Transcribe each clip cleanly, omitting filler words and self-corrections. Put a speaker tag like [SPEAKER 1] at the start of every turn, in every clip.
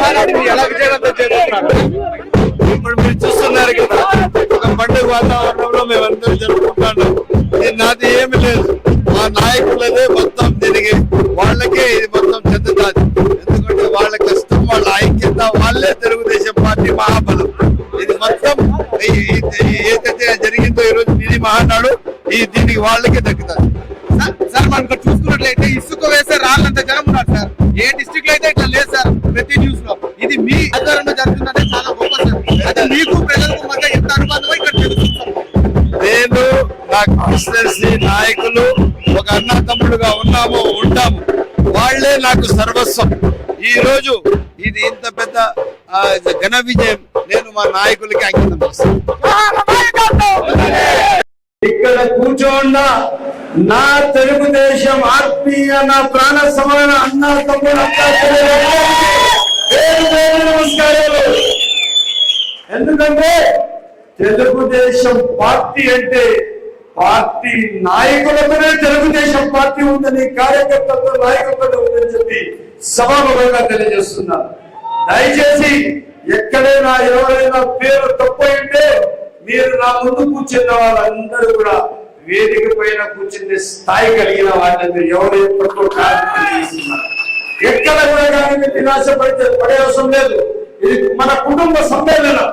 [SPEAKER 1] మహానాడు ఎలా విజయవంతం చేస్తున్నారు?
[SPEAKER 2] ఇప్పుడు మీరు చూస్తున్నారు కదా, ఒక పండుగ వాతావరణంలో మేమందరం జరుపుకుంటాను. నాది ఏమి లేదు, మా నాయకులదే మొత్తం తిరిగి వాళ్ళకే ఇది మొత్తం చెందుతుంది. ఎందుకంటే వాళ్ళ కష్టం, వాళ్ళ ఐక్యత, వాళ్ళే తెలుగుదేశం పార్టీ మహాబలం. ఇది మొత్తం ఏదైతే జరిగిందో ఈరోజు నిధి మహానాడు దీనికి వాళ్ళకే దక్కుతుంది.
[SPEAKER 1] సార్ మనం చూసుకున్నట్లయితే ఇసుక వేసే రాళ్ళంత జనం ఉన్నారు సార్. ఏ డిస్ట్రిక్ట్ లో అయితే ఇట్లా లేదు సార్. ప్రతి న్యూస్ లో ఇది మీ ఆధ్వర్యంలో జరుగుతుందంటే చాలా గొప్ప సార్. అయితే మీకు ప్రజలకు మధ్య ఎంత అనుబంధమో ఇక్కడ తెలుస్తుంది.
[SPEAKER 2] నేను నా కాన్స్టిట్యుయెన్సీ నాయకులు ఒక అన్న తమ్ముడుగా ఉన్నాము, ఉంటాము. వాళ్లే నాకు సర్వస్వం. ఈ రోజు ఇది ఇంత పెద్ద ఘన విజయం నేను మా నాయకులకి అంకితం చేస్తాను. ఇక్కడ కూర్చోన్న నా తెలుగుదేశం ఆత్మీయ, నా ప్రాణ సమాన అన్న తమ్ముడు నమస్కారాలు. ఎందుకంటే తెలుగుదేశం పార్టీ అంటే పార్టీ నాయకులతోనే తెలుగుదేశం పార్టీ ఉందని, కార్యకర్తలతో నాయకులతో ఉందని చెప్పి సభాముఖంగా తెలియజేస్తున్నాను. దయచేసి ఎక్కడైనా ఎవరైనా పేరు తప్పైంటే మీరు నా ముందు కూర్చున్న వాళ్ళందరూ కూడా వేదిక పైన కూర్చునే స్థాయి కలిగిన వాళ్ళని ఎవరు ఎప్పటికో తెలియజేస్తున్నారు. ఎక్కడ కూడా కానీ మీరు నిరాశపడే అవసరం లేదు. ఇది మన కుటుంబ సమ్మేళనం,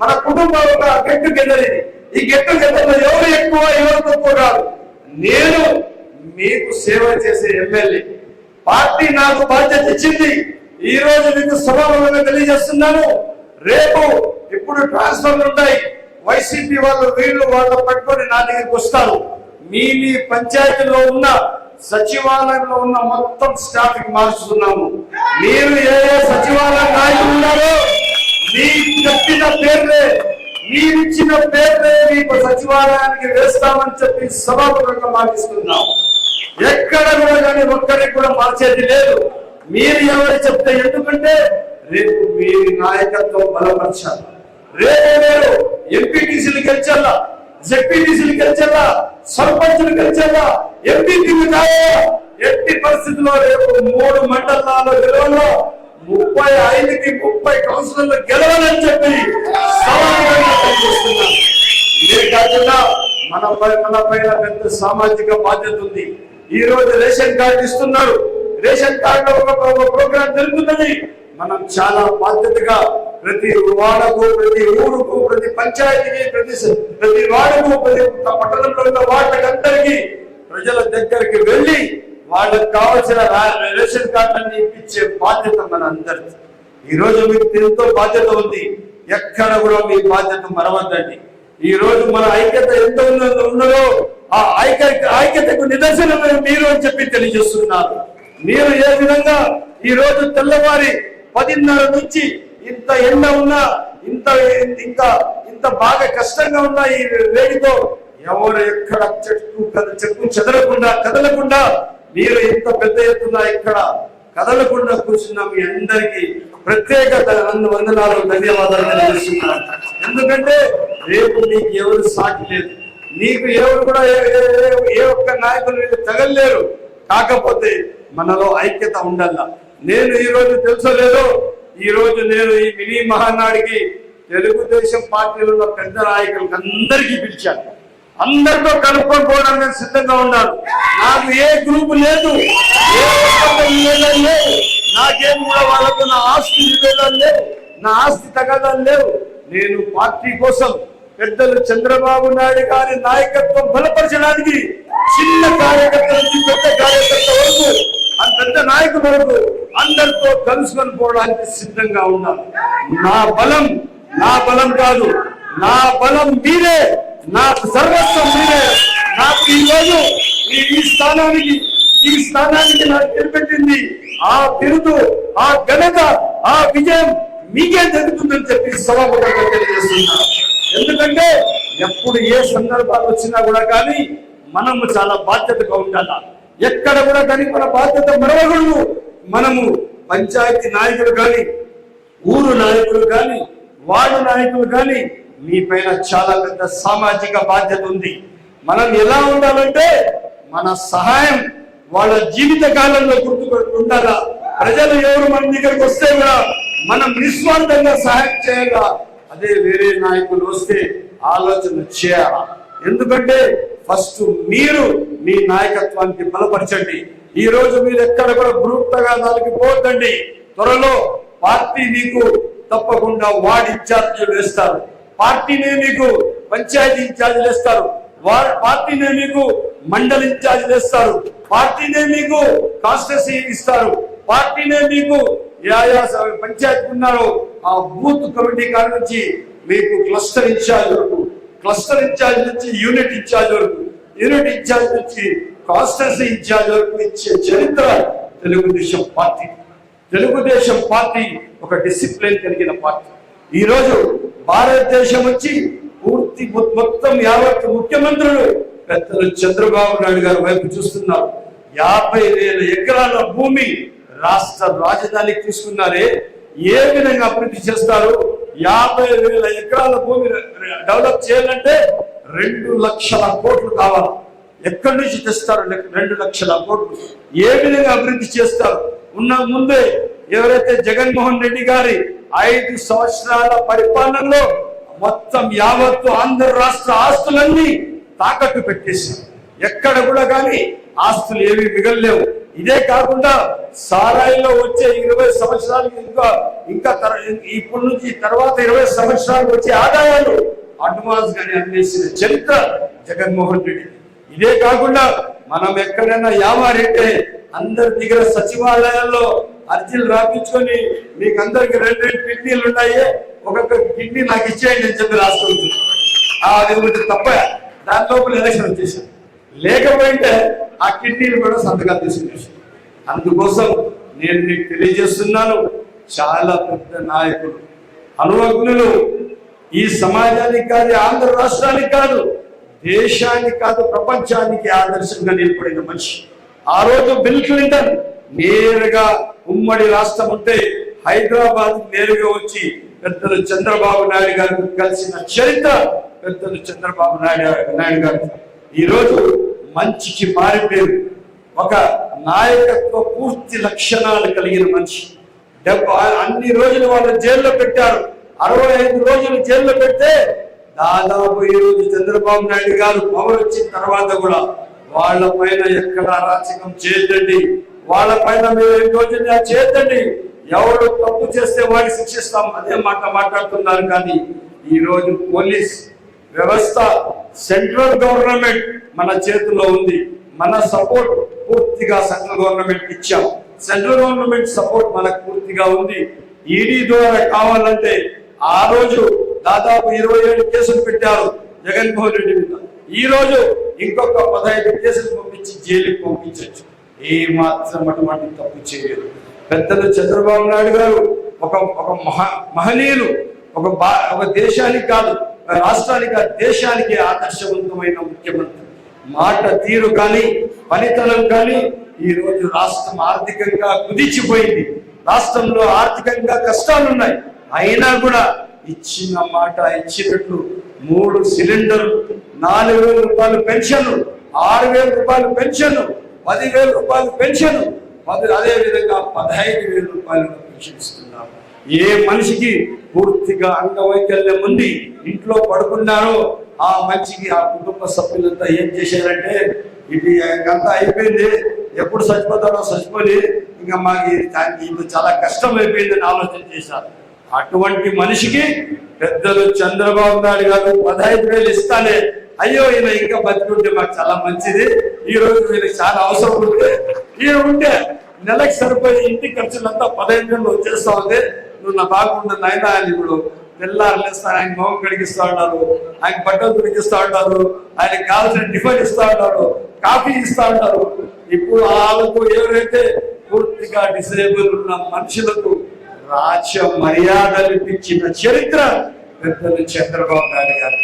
[SPEAKER 2] మన కుటుంబం ఒక గెట్టు గెదరిది. ఈ గెట్టు గెదర్లో ఎవరు ఎక్కువ ఎవరు తక్కువ కాదు. నేను మీకు సేవ చేసే ఎమ్మెల్యే, పార్టీ నాకు బాధ్యత ఇచ్చింది. ఈ రోజు మీకు సభాముఖంగా తెలియజేస్తున్నాను. రేపు ఇప్పుడు ట్రాన్స్ఫర్లు ఉంటాయి. వైసీపీ వాళ్ళు వీళ్ళు వాళ్ళు పట్టుకొని నా దగ్గరికి వస్తారు. మీ పంచాయతీలో ఉన్న సచివాలయంలో ఉన్న మొత్తం స్టాఫ్ కి మార్చుతున్నాము. మీరు ఏ సచివాలయ నాయకులు ఉన్నారో మీకు చెప్పిన పేర్లే, మీరిచ్చిన పేర్లే మీకు సచివాలయానికి వేస్తామని చెప్పి సభాముఖంగా మాటిస్తున్నాం. ఎక్కడ కూడా కానీ ఒక్కరికి కూడా మార్చేది లేదు. మీరు ఎవరు చెప్తే, ఎందుకంటే రేపు మీ నాయకత్వం బలపరచాలి. రేపు మీరు ఎంపీటీసీలు గెలిచాలా, జెడ్పీటీసీలు గెలిచాలా, సర్పంచులు గెలిచాలా, ఎంపీటీలు కావాలా. ఎట్టి పరిస్థితుల్లో రేపు 3 మండలాల గెలవలో 35కి 30 కౌన్సిలర్లు గెలవాలని చెప్పి ఇదే కాకుండా మన పైన పెద్ద సామాజిక బాధ్యత ఉంది. ఈ రోజు రేషన్ కార్డు ఇస్తున్నారు. రేషన్ కార్డు ఒక ప్రోగ్రాం జరుగుతున్నది. మనం చాలా బాధ్యతగా ప్రతి వాడకు, ప్రతి ఊరుకు, ప్రతి పంచాయతీకి, ప్రతి వాడకు, ప్రతి పట్టణంలో ఉన్న వాటికందరికీ ప్రజల దగ్గరికి వెళ్ళి వాళ్ళకి కావాల్సిన రేషన్ కార్డులన్నీ ఇప్పించే బాధ్యత మన అందరిది. ఈ రోజు మీకు ఎంతో బాధ్యత ఉంది. ఎక్కడ కూడా మీ బాధ్యత మరవద్దండి. ఈ రోజు మన ఐక్యత ఎంత ఉన్నదో ఆ ఐక్యతకు నిదర్శనమే మీరు అని చెప్పి తెలియజేస్తున్నారు. మీరు ఏ విధంగా ఈ రోజు తెల్లవారి 10:30 నుంచి ఇంత ఎండ ఉన్నా, ఇంత బాగా కష్టంగా ఉన్న ఈ వేడితో ఎవరు ఎక్కడ చెట్టు కదలకుండా మీరు ఇంత పెద్ద ఎత్తున ఇక్కడ కదలకుండా కూర్చున్న మీ అందరికీ ప్రత్యేక వందనాలు, ధన్యవాదాలు తెలియజేస్తున్నారు. ఎందుకంటే రేపు మీకు ఎవరు సాటి లేదు. మీకు ఎవరు కూడా ఏ ఒక్క నాయకులు మీకు తగలేరు. కాకపోతే మనలో ఐక్యత ఉండాల. నేను ఈ రోజు తెలుసలేదు, ఈ రోజు నేను ఈ మినీ మహానాడికి తెలుగుదేశం పార్టీలో ఉన్న పెద్ద నాయకులకు అందరికీ పిలిచాను. అందరితో కలుపుకొని పోవడానికి సిద్ధంగా ఉన్నాను. నాకు ఏ గ్రూప్ లేదు, నాకేం కూడా వాళ్ళతో నా ఆస్తి విభేదాలు లేవు, నా ఆస్తి తగాదాలు లేవు. నేను పార్టీ కోసం పెద్దలు చంద్రబాబు నాయుడు గారి నాయకత్వం బలపరచడానికి చిన్న కార్యకర్త నుంచి పెద్ద కార్యకర్త వరకు, పెద్ద నాయకుల వరకు అందరితో కలుసుకొని పోవడానికి సిద్ధంగా ఉన్నాను. నా బలం కాదు, నా బలం మీరే, నాకు సర్వస్వం మీరే. నాకు ఈ రోజు ఈ స్థానానికి నాకు నిలబెట్టింది ఆ బిరుదు, ఆ ఘనత, ఆ విజయం మీకే జరుగుతుందని చెప్పి సభాముఖంగా తెలియజేస్తున్నా. ఎందుకంటే ఎప్పుడు ఏ సందర్భాలు వచ్చినా కూడా కానీ మనము చాలా బాధ్యతగా ఉండాలి. ఎక్కడ కూడా కానీ మన బాధ్యత మరవకూడదు. మనము పంచాయతీ నాయకులు కానీ, ఊరు నాయకులు కానీ, వార్డు నాయకులు కానీ మీ పైన చాలా పెద్ద సామాజిక బాధ్యత ఉంది. మనం ఎలా ఉండాలంటే మన సహాయం వాళ్ళ జీవిత కాలంలో గుర్తుపెట్టు ఉండాలా. ప్రజలు ఎవరు మన దగ్గరికి వస్తే కూడా మనం నిస్వార్థంగా సహాయం చేయాలా. అదే వేరే నాయకులు వస్తే ఆలోచన చేయాలా. ఎందుకంటే ఫస్ట్ మీరు మీ నాయకత్వానికి బలపరచండి. ఈ రోజు మీరు ఎక్కడ కూడా గ్రూప్ తగాదాలకి పోవద్దండి. త్వరలో పార్టీ మీకు తప్పకుండా వార్డ్ ఇన్ఛార్జీలు వేస్తారు, పార్టీనే మీకు పంచాయతీ ఇన్ఛార్జీలు వేస్తారు, పార్టీనే మీకు మండల ఇన్ఛార్జీలు వేస్తారు, పార్టీనే మీకు కాన్స్టిట్యూన్సీ ఇస్తారు, పార్టీనే మీకు పంచాయతీ ఉన్నారో ఆ బూత్ కమిటీ కాడ నుంచి మీకు క్లస్టర్ ఇన్ఛార్జ్ వరకు, క్లస్టర్ ఇన్ఛార్జ్ నుంచి యూనిట్ ఇన్ఛార్జ్ వరకు, యూనిట్ ఇన్ఛార్జ్ నుంచి కాన్స్టిట్యూన్సీ ఇన్ఛార్జ్ వరకు ఇచ్చే చరిత్ర తెలుగుదేశం పార్టీ. తెలుగుదేశం పార్టీ ఒక డిసిప్లిన్ కలిగిన పార్టీ. ఈ రోజు భారతదేశం వచ్చి పూర్తి మొత్తం యావత్ ముఖ్యమంత్రులు పెద్దలు చంద్రబాబు నాయుడు గారి వైపు చూస్తున్నారు. 50,000 ఎకరాల భూమి రాష్ట్ర రాజధానికి తీసుకున్నారే, ఏ విధంగా అభివృద్ధి చేస్తారు? 50,000 ఎకరాల భూమి డెవలప్ చేయాలంటే 2 లక్షల కోట్లు కావాలి. ఎక్కడి నుంచి తెస్తారు 2 లక్షల కోట్లు? ఏ విధంగా అభివృద్ధి చేస్తారు? ఉన్న ముందే ఎవరైతే జగన్మోహన్ రెడ్డి గారి 5 సంవత్సరాల పరిపాలనలో మొత్తం యావత్తు ఆంధ్ర రాష్ట్ర ఆస్తులన్నీ తాకట్టు పెట్టేశారు. ఎక్కడ కూడా కానీ ఆస్తులు ఏవి మిగలలేవు. ఇదే కాకుండా సారాయిలో వచ్చే 20 సంవత్సరాలకి ఇంకా ఇప్పటి నుంచి తర్వాత 20 సంవత్సరాలు వచ్చే ఆదాయాలు అడ్వాన్స్ గాని అమ్మేసిన చరిత్ర జగన్మోహన్ రెడ్డి. ఇదే కాకుండా మనం ఎక్కడైనా యామారంటే అందరి దగ్గర సచివాలయాల్లో అర్జీలు రాపించుకొని మీకు అందరికి 2 కిడ్నీలు ఉన్నాయి, ఒక్కొక్క కిడ్నీ నాకు ఇచ్చేయండి అని చెప్పి రాస్తుంది. అది తప్ప దాని లోపల ఎలక్షన్ వచ్చేసాను. లేకపోయింటే ఆ కిడ్నీలు కూడా సంతకాలు తీసుకునేసి. అందుకోసం నేను మీకు తెలియజేస్తున్నాను, చాలా పెద్ద నాయకులు అనుభవజ్ఞులు ఈ సమాజానికి కాదు, ఆంధ్ర రాష్ట్రానికి కాదు, దేశానికి కాదు, ప్రపంచానికి ఆదర్శంగా నిలబడిన మనిషి. ఆ రోజు బిల్ క్లింటన్ నేరుగా ఉమ్మడి రాష్ట్రం ఉంటే హైదరాబాద్ నేరుగా వచ్చి పెద్దలు చంద్రబాబు నాయుడు గారికి కలిసిన చరిత్ర పెద్దలు చంద్రబాబు నాయుడు గారు. ఈ రోజు మంచికి మారిపోయారు. ఒక నాయకత్వ పూర్తి లక్షణాలు కలిగిన మనిషి. అన్ని రోజులు వాళ్ళు జైల్లో పెట్టారు. 65 రోజులు జైల్లో పెడితే దాదాపు ఈ రోజు చంద్రబాబు నాయుడు గారు పవర్ వచ్చిన తర్వాత కూడా వాళ్ళ పైన ఎక్కడ అరాచకం చేయొద్దండి, వాళ్ళ పైన మీరు 5 రోజులు చేయొద్దండి, ఎవరు తప్పు చేస్తే వాడిని శిక్షిస్తాం అదే మాట మాట్లాడుతున్నారు. కానీ ఈ రోజు పోలీస్ వ్యవస్థ సెంట్రల్ గవర్నమెంట్ మన చేతిలో ఉంది. మన సపోర్ట్ పూర్తిగా సెంట్రల్ గవర్నమెంట్ ఇచ్చాం. సెంట్రల్ గవర్నమెంట్ సపోర్ట్ మనకు పూర్తిగా ఉంది. ఈడీ ద్వారా కావాలంటే ఆ రోజు దాదాపు 27 కేసులు పెట్టారు జగన్మోహన్ రెడ్డి మీద. ఈ రోజు ఇంకొక 15 కేసులు పంపించి జైలుకి పంపించవచ్చు. ఏ మాత్రం అటువంటి తప్పు చేయలేదు. పెద్దలు చంద్రబాబు నాయుడు గారు ఒక మహనీయులు. ఒక దేశానికి కాదు, రాష్ట్రానికి కాదు, దేశానికి ఆదర్శవంతమైన ముఖ్యమంత్రి. మాట తీరు కానీ పనితనం కానీ ఈ రోజు రాష్ట్రం ఆర్థికంగా కుదించిపోయింది. రాష్ట్రంలో ఆర్థికంగా కష్టాలున్నాయి. అయినా కూడా ఇచ్చిన మాట ఇచ్చినట్లు 3 సిలిండర్లు, 4,000 రూపాయలు పెన్షన్, 6,000 రూపాయలు పెన్షన్, 10,000 రూపాయలు పెన్షన్, అదే విధంగా 15,000 రూపాయలు పెన్షన్ ఇస్తున్నారు. ఏ మనిషికి పూర్తిగా అంగవైకల్యం ఉంది, ఇంట్లో పడుకున్నారో ఆ మనిషికి ఆ కుటుంబ సభ్యులంతా ఏం చేశారంటే ఇది అంతా అయిపోయింది, ఎప్పుడు చచ్చిపోతాడో చచ్చిపోయి ఇంకా మాకు ఇది చాలా కష్టం అయిపోయిందని ఆలోచన చేశారు. అటువంటి మనిషికి పెద్దలు చంద్రబాబు నాయుడు గారు 15,000 ఇస్తానే, అయ్యో ఈయన ఇంకా బతికుంటే మాకు చాలా మంచిది, ఈ రోజు వీళ్ళకి చాలా అవసరం ఉంటే ఈయన ఉంటే నెలకు సరిపోయి ఇంటి ఖర్చులంతా 15,000 వచ్చేస్తా ఉంది, నువ్వు నా బాగుంటుంది నాయన అని ఇప్పుడు తెల్లారు లేస్తారు. ఆయన మొహం కడిగిస్తా ఉన్నారు, ఆయన బట్టలు తొడిగిస్తా ఉన్నారు, ఆయనకి కావాల్సిన టిఫిన్ ఇస్తా ఉన్నారు, కాఫీ ఇస్తా ఉంటారు. ఇప్పుడు వాళ్ళకు ఎవరైతే పూర్తిగా డిసేబుల్ ఉన్న మనుషులకు రాజ మర్యాదలు ఇప్పించిన చరిత్ర పెద్దలు చంద్రబాబు నాయుడు గారు.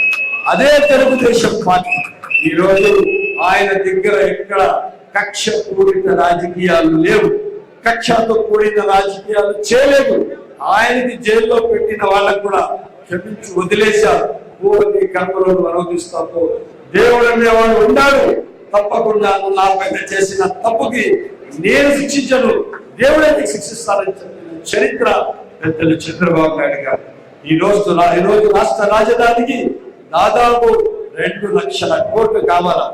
[SPEAKER 2] అదే తెలుగుదేశం పార్టీ. ఈ రోజు ఆయన దగ్గర ఎక్కడ కక్ష కూడిన రాజకీయాలు లేవు, కక్షతో కూడిన రాజకీయాలు చేయలేదు. ఆయనకి జైల్లో పెట్టిన వాళ్ళకు కూడా క్షమించి వదిలేశారు. పూర్తి కర్మలను అనుభవిస్తాతో దేవుడు అనేవాడు ఉన్నాడు. తప్పకుండా నా పైన చేసిన తప్పుకి నేను శిక్షించను, దేవుడే శిక్షిస్తానని చెప్పిన చరిత్ర పెద్దలు చంద్రబాబు నాయుడు గారు. ఈ రోజు రాష్ట్ర రాజధానికి దాదాపు 2 లక్షల కోట్లు కావాలా.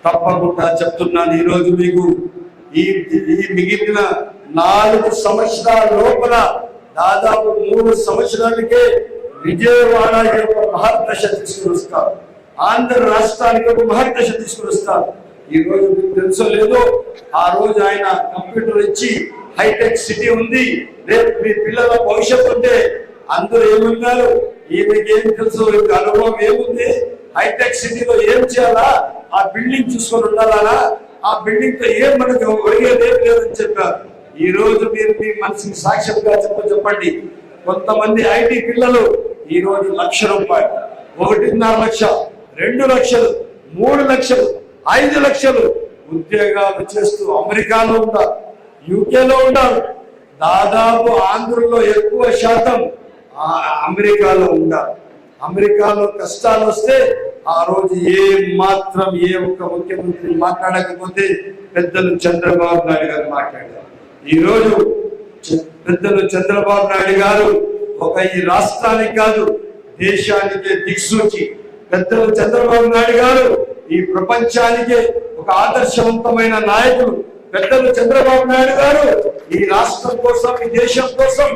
[SPEAKER 2] తప్పకుండా చెప్తున్నాను, ఈ రోజు మీకు ఈ మిగిలిన 4 సంవత్సరాల లోపల దాదాపు 3 సంవత్సరాలకే విజయవాడ యొక్క మహర్దశ తీసుకుని ఆంధ్ర రాష్ట్రానికి ఒక మహర్దశ తీసుకుని ఈ రోజు మీకు తెలుసో లేదో, ఆ రోజు ఆయన కంప్యూటర్ ఇచ్చి హైటెక్ సిటీ ఉంది, రేపు మీ పిల్లల భవిష్యత్తు ఉంటే అందరూ ఏమన్నారు, ఈమెకి ఏం తెలుసు, అనుభవం ఏముంది, హైటెక్ సిటీలో ఏం చేయాలా, ఆ బిల్డింగ్ చూసుకొని ఉండాలా, ఆ బిల్డింగ్ తో ఏం మనకు ఒరిగేది ఏం లేదని చెప్పారు. ఈ రోజు మీరు మీ మనసుకి సాక్ష్యంగా చెప్పండి, కొంతమంది ఐటీ పిల్లలు ఈ రోజు ₹1,00,000, 1.5 లక్ష, 2 లక్షలు, 3 లక్షలు, 5 లక్షలు ఉద్యోగాలు చేస్తూ అమెరికాలో ఉన్నారు, యూకేలో ఉన్నారు. దాదాపు ఆంధ్రలో ఎక్కువ శాతం అమెరికాలో ఉన్నారు. అమెరికాలో కష్టాలు వస్తే ఆ రోజు ఏ ఒక్క ముఖ్యమంత్రి మాట్లాడకపోతే పెద్దలు చంద్రబాబు నాయుడు గారు మాట్లాడారు. ఈ రోజు పెద్దలు చంద్రబాబు నాయుడు గారు ఒక ఈ రాష్ట్రానికి కాదు, దేశానికే దిక్సూచి. పెద్దలు చంద్రబాబు నాయుడు గారు ఈ ప్రపంచానికే ఒక ఆదర్శవంతమైన నాయకుడు. పెద్దలు చంద్రబాబు నాయుడు గారు ఈ రాష్ట్రం కోసం, ఈ దేశం కోసం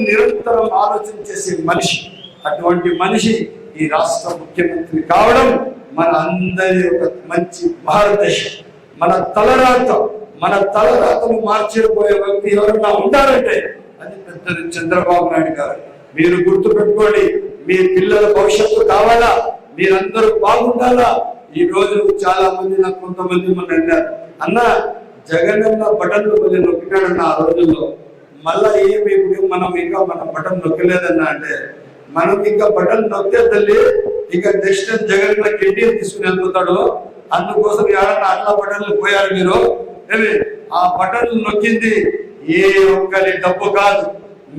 [SPEAKER 2] నిరంతరం ఆలోచన చేసే మనిషి. అటువంటి మనిషి ఈ రాష్ట్ర ముఖ్యమంత్రి కావడం మన అందరి ఒక మంచి భారతదేశం. మన తలరాతను మార్చిపోయే వ్యక్తి ఎవరన్నా ఉంటారంటే అది పెద్దలు చంద్రబాబు నాయుడు గారు. మీరు గుర్తు పెట్టుకోండి, మీ పిల్లల భవిష్యత్తు కావాలా, మీరందరూ బాగుండాలా. ఈ రోజు చాలా మంది నాకు కొంతమంది అన్నారు, అన్న జగనన్న బటన్లు కొంచెం నొక్కినాడన్న ఆ రోజుల్లో, మళ్ళా మనం బటన్ నొక్కలేదన్నా అంటే, మనం ఇంకా బటన్ నొక్కే తల్లి ఇక నెక్స్ట్ జగనన్న కెటీఆర్ తీసుకుని వెళ్ళిపోతాడు, అందుకోసం ఎవరన్నా అట్లా బటన్లు పోయారు మీరు. ఆ బటన్లు నొక్కింది ఏ ఒక్కరి డబ్బు కాదు,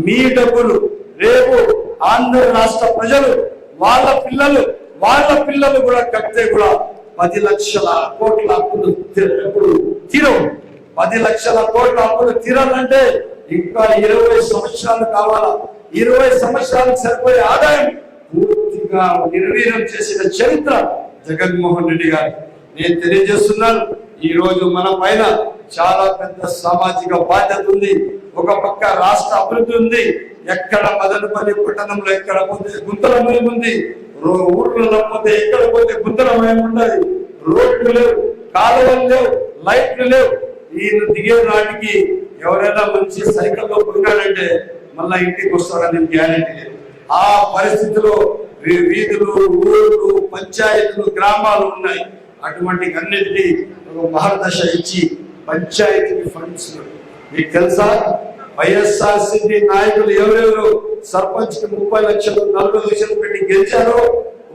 [SPEAKER 2] మీ డబ్బులు. రేపు ఆంధ్ర రాష్ట్ర ప్రజలు వాళ్ళ పిల్లలు కూడా కడితే కూడా 10 లక్షల కోట్ల అప్పులు తీరవు. 10 లక్షల కోట్ల అప్పులు తీరాలంటే ఇంకా 20 సంవత్సరాలు కావాలా. 20 సంవత్సరాలకు సరిపోయే ఆదాయం పూర్తిగా నిర్వీర్యం చేసిన చరిత్ర జగన్మోహన్ రెడ్డి గారు. నేను తెలియజేస్తున్నాను, ఈ రోజు మన పైన చాలా పెద్ద సామాజిక బాధ్యత ఉంది. ఒక పక్క రాష్ట్ర అభివృద్ధి ఉంది, ఎక్కడ మదనపల్లి పట్టణంలో ఎక్కడ పోతే గుంతలమయం ఉంది, ఊర్లలో పోతే ఎక్కడ పోతే గుంతలమయం ఉండదు, రోడ్లు లేవు, కాలువలు లేవు, లైట్లు లేవు. ఈయన దిగే నాటికి ఎవరైనా మంచి సైకిల్లో పోయినాడంటే మళ్ళా ఇంటికి వస్తాడని గ్యారెంటీ లేదు. ఆ పరిస్థితిలో వీధులు, ఊళ్ళు, పంచాయతీలు, గ్రామాలు ఉన్నాయి. అటువంటి అన్నిటికీ ఒక మహర్దశ ఇచ్చి పంచాయతీకి ఫండ్స్. మీకు తెలుసా, వైఎస్ఆర్సీపీ నాయకులు ఎవరెవరు సర్పంచ్ కి 30 లక్షలు, 40 లక్షలు పెట్టి గెలిచారో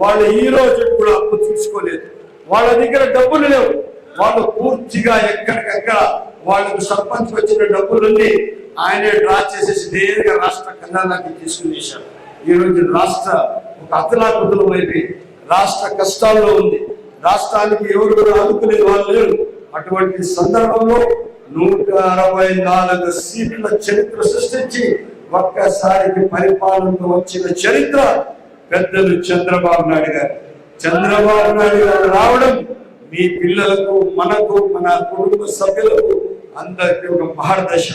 [SPEAKER 2] వాళ్ళు ఈ రోజు కూడా అప్పు తీసుకోలేదు. వాళ్ళ దగ్గర డబ్బులు లేవు. వాళ్ళు పూర్తిగా ఎక్కడికక్కడ వాళ్ళకు సర్పంచ్ వచ్చిన డబ్బులన్నీ ఆయనే డ్రా చేసేసి నేరుగా రాష్ట్ర ఖజానాకి తీసుకునేశారు. ఈ రోజు రాష్ట్ర ఒక అతలాకుతలం అయిపోయి రాష్ట్ర కష్టాల్లో ఉంది. రాష్ట్రానికి ఎవరు కూడా ఆదుకునే వాళ్ళు లేరు. అటువంటి సందర్భంలో 164 సీట్ల చరిత్ర సృష్టించి ఒక్కసారికి పరిపాలనకు వచ్చిన చరిత్ర పెద్దలు చంద్రబాబు నాయుడు గారు. చంద్రబాబు నాయుడు గారు రావడం మీ పిల్లలకు, మనకు, మన కుటుంబ సభ్యులకు అందరికీ ఒక మహర్దశ.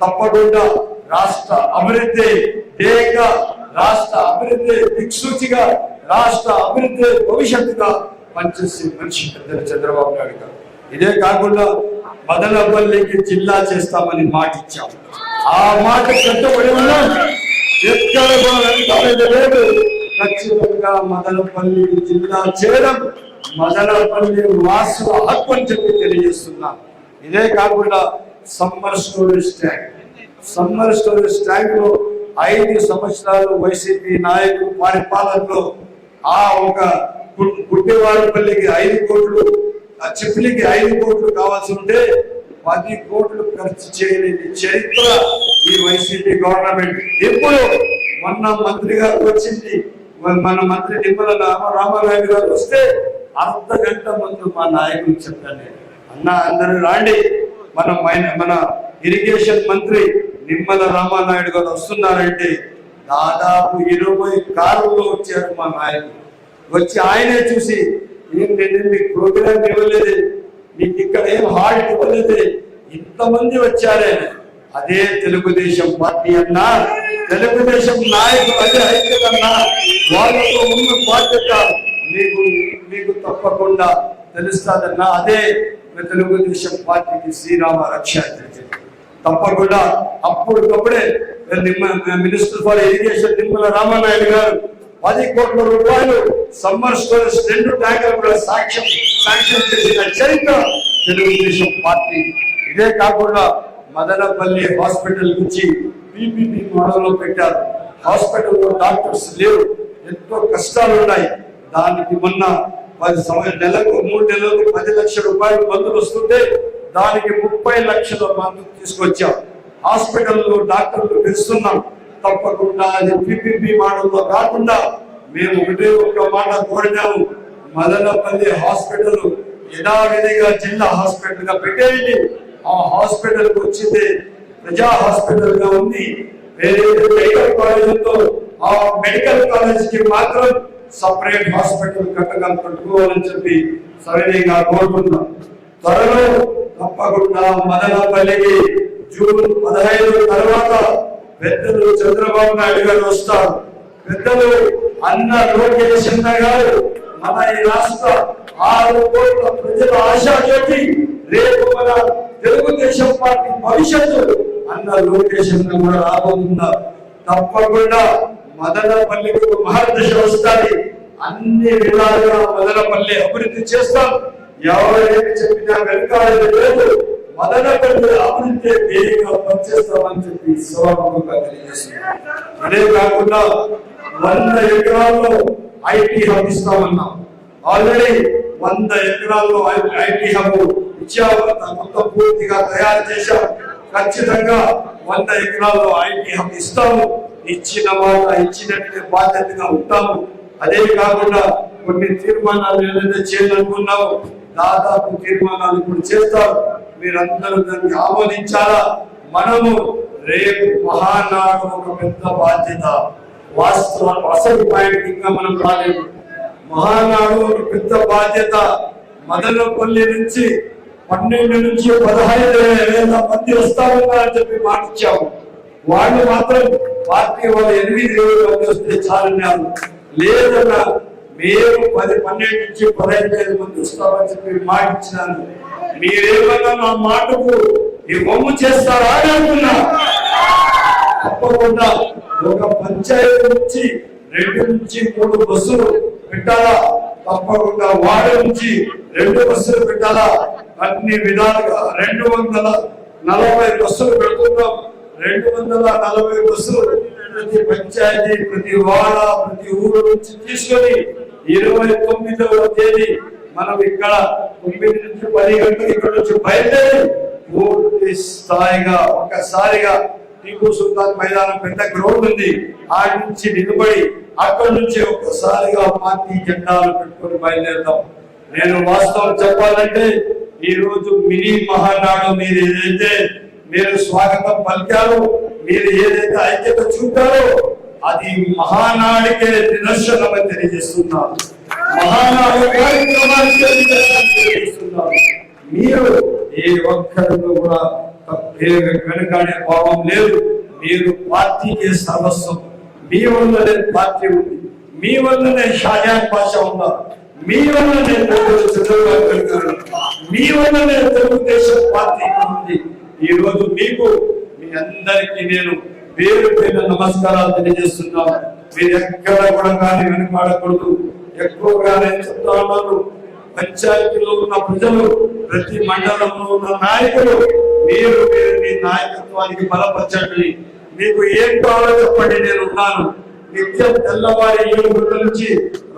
[SPEAKER 2] తప్పకుండా రాష్ట్ర అభివృద్ధి ధ్యేయంగా, రాష్ట్ర అభివృద్ధి దిక్సూచిగా, రాష్ట్ర అభివృద్ధి భవిష్యత్తుగా పనిచేసే మనిషి పెద్దలు చంద్రబాబు నాయుడు గారు. ఇదే కాకుండా మదనపల్లికి జిల్లా చేస్తామని మాట ఇచ్చాం. ఆ మాట కట్టుబడి ఉన్నాం. ఎక్కడ లేదు, ఖచ్చితంగా మదనపల్లి జిల్లా చేయడం మదనపల్లి వాసుల హక్కు అని చెప్పి తెలియజేస్తున్నాం. ఇదే కాకుండా సమ్మర్ స్టోరేజ్ ట్యాంక్ లో 5 సంవత్సరాలు వైసీపీ నాయకులు పరిపాలనలో ఆ ఒక గుడ్డివారిపల్లికి 5 కోట్లు, చిప్లికి 5 కోట్లు కావాల్సి ఉంటే 10 కోట్లు ఖర్చు చేయలేని చరిత్ర ఈ వైసీపీ గవర్నమెంట్. ఎప్పుడు మొన్న మంత్రి గారు వచ్చింది, మన మంత్రి నిమ్మల రామారావు గారు వస్తే అర్ధగంట ముందు మా నాయకులు చెప్పాను, అన్న అందరూ రాండి, మన ఇరిగేషన్ మంత్రి నిమ్మల రామానాయుడు గారు వస్తున్నారంటే దాదాపు 20 కారుల్లో వచ్చారు మా నాయకులు. వచ్చి ఆయనే చూసి నేను మీకు ప్రోగ్రామ్ ఇవ్వలేదు, మీకు ఇక్కడ ఏం హాల్ట్ ఇవ్వలేదు, ఇంతమంది వచ్చారే. అదే తెలుగుదేశం పార్టీ అన్నా, తెలుగుదేశం నాయకులు అదే ఐక్యతన్నా, వాళ్ళతో ఉన్న బాధ్యత మీకు తప్పకుండా తెలుస్తాదన్నా. అదే తెలుగుదేశం పార్టీకి శ్రీరామ రక్ష. తప్పకుండా అప్పటికప్పుడే minister for irrigation Nimmala Ramanaidu గారు 10 కోట్ల రూపాయలు సమ్మర్ స్టోరేజ్ 2 ట్యాంకర్లు కూడా శాంక్షన్ చేసిన చరిత్ర తెలుగుదేశం పార్టీ. ఇదే కాకుండా మదనపల్లి హాస్పిటల్ నుంచి పీపీపీ మోడల్లో పెట్టారు. హాస్పిటల్లో డాక్టర్స్ లేవు, ఎంతో కష్టాలు ఉన్నాయి. దానికి మొన్న 3 నెలలకు 10 లక్షల రూపాయలు మందులు వస్తుంటే దానికి 30 లక్షల మందులు తీసుకొచ్చాం. హాస్పిటల్లో డాక్టర్లు పెంచుతున్నాం. తప్పకుండా అది పీపీపీ మోడల్లో కాకుండా మేము ఒక్క మాట కోరినాము, మదనపల్లి హాస్పిటల్ యథావిధిగా జిల్లా హాస్పిటల్ గా పెట్టేది. ఆ హాస్పిటల్ వచ్చింది ప్రజా హాస్పిటల్ గా ఉంది. వేరే మెడికల్ కాలేజ్ ఉందో ఆ మెడికల్ కాలేజ్ కి మాత్రం సపరేట్ హాస్పిటల్ కట్టుకోవాలని చెప్పి సవినయంగా కోరుకుంటున్నాం. త్వరలో తప్పకుండా మదనపల్లికి జూన్ 15 తర్వాత పెద్దలు చంద్రబాబు నాయుడు గారు వస్తారు. పెద్దలు అన్న లోకేష్ గారు మన ఈ రాష్ట్ర 6 కోట్ల ప్రజల ఆశాజ్యోతి, రేపు మన తెలుగుదేశం పార్టీ భవిష్యత్తు అన్న లోకేష్ కూడా రాబోతున్నారు. తప్పకుండా మదనపల్లికి మహర్దశ వస్తుంది. అన్ని విధాలుగా మదనపల్లి అభివృద్ధి చేస్తాం. ఎవరైతే చెప్పినా వెనకాడేది లేదు. మదనపల్లి అభివృద్ధి వేగంగా పనిచేస్తామని చెప్పి సభాముఖంగా తెలియజేస్తున్నాం. అదే కాకుండా 100 ఎకరాల్లో ఐటీ హబ్ ఇస్తామన్నాం. ఆల్రెడీ 100 ఎకరాల్లో ఐటీ హబ్ ఇచ్చాము, మొత్తం పూర్తిగా తయారు చేశాం. ఖచ్చితంగా 100 ఎకరాల్లో ఐటీ హబ్ ఇస్తాము. ఇచ్చిన మాట ఇచ్చినట్లే బాధ్యతగా ఉంటాము. అదే కాకుండా కొన్ని తీర్మానాలు ఏదైతే చేయాలనుకున్నామో దాదాపు తీర్మానాలు ఇప్పుడు చేస్తారు. మీరందరూ దాన్ని ఆమోదించాలా. మనము రేపు మహానాడు ఒక పెద్ద బాధ్యత. అసలు పాయింట్ ఇంకా మనం రాలేదు. మహానాడు ఒక పెద్ద బాధ్యత. మదనపల్లి నుంచి 12 నుంచి 15,000 మంది వస్తారని చెప్పి మాటిచ్చాము. వాళ్ళు మాత్రం పార్టీ వాళ్ళు 8,000 మంది వస్తే చాలన్నారు. లేదన్నా మేము 12 నుంచి 15,000 మంది వస్తామని చెప్పి మాటిచ్చినాను. మీరేమన్నా మా మాటకు ఈ బొమ్మ చేస్తారా అని అంటున్నా. తప్పకుండా ఒక పంచాయతీ నుంచి 2 నుంచి 3 బస్సులు పెట్టాలా. తప్పకుండా వార్డు నుంచి 2 బస్సులు పెట్టాలా. అన్ని విధాలుగా 240 బస్సులు పెడుతున్నాం. 240 బస్సులు ప్రతి పంచాయతీ, ప్రతి వాడ, ప్రతి ఊరు నుంచి తీసుకొని 29వ తేదీ మనం ఇక్కడ 9 నుంచి 10 గంటలకు ఇక్కడ నుంచి బయలుదేరి పూర్తి స్థాయిగా ఒక్కసారిగా టీపు సుల్తాన్ మైదానం పెద్ద గ్రౌండ్ ఉంది, ఆడి నుంచి నిలబడి అక్కడి నుంచి ఒక్కసారిగా పార్టీ జెండాలు పెట్టుకొని బయలుదేరుతాం. నేను వాస్తవం చెప్పాలంటే ఈ రోజు మినీ మహానాడు మీరు ఏదైతే మీరు స్వాగతం పలికారో, మీరు ఏదైతే ఐక్యత చూపారో అది మహానాడికే నిదర్శనం అని తెలియజేస్తున్నారు. మహానాడు కార్యక్రమానికి తెలియజేస్తున్నారు. మీరు ఏ ఒక్కరిలో కూడా వెనుకాడే భావం లేదు. మీరు పార్టీకే సర్వస్వం. మీ వల్లనే పార్టీ ఉంది, మీ వల్లనే షాజాన్ పాషా ఉన్నారు, మీ వల్లనే చంద్రబాబు గారు, మీ వల్లనే తెలుగుదేశం పార్టీ ఉంది. ఈ రోజు మీకు మీ అందరికీ నేను పేరు పేరు నమస్కారాలు తెలియజేస్తున్నాను. మీరు ఎక్కడ కూడా కానీ వెనుకాడకూడదు. ఎక్కువగా నేను చెప్తా ఉన్నాను, పంచాయతీలో ఉన్న ప్రజలు, ప్రతి మండలంలో ఉన్న నాయకులు, మీరు మీ నాయకత్వానికి బలపరచండి. మీకు ఏం కావాలో చెప్పండి, నేను ఉన్నాను. నిత్యం తెల్లవారి 7 గంటల నుంచి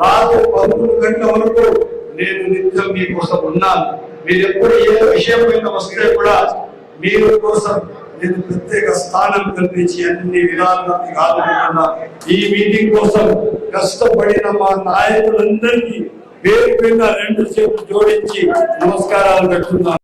[SPEAKER 2] రాత్రి 11 గంటల వరకు నేను నిత్యం మీకోసం ఉన్నాను. మీరు ఎప్పుడు ఏ విషయం పైన వస్తే కూడా మీరు కోసం నేను ప్రత్యేక స్థానం కల్పించి అన్ని విధాలుగా ఆలోచించుకున్నా. ఈ మీటింగ్ కోసం కష్టపడిన మా నాయకులందరికీ పేరు పైన 2 చేతులు జోడించి నమస్కారాలు పెడుతున్నాను.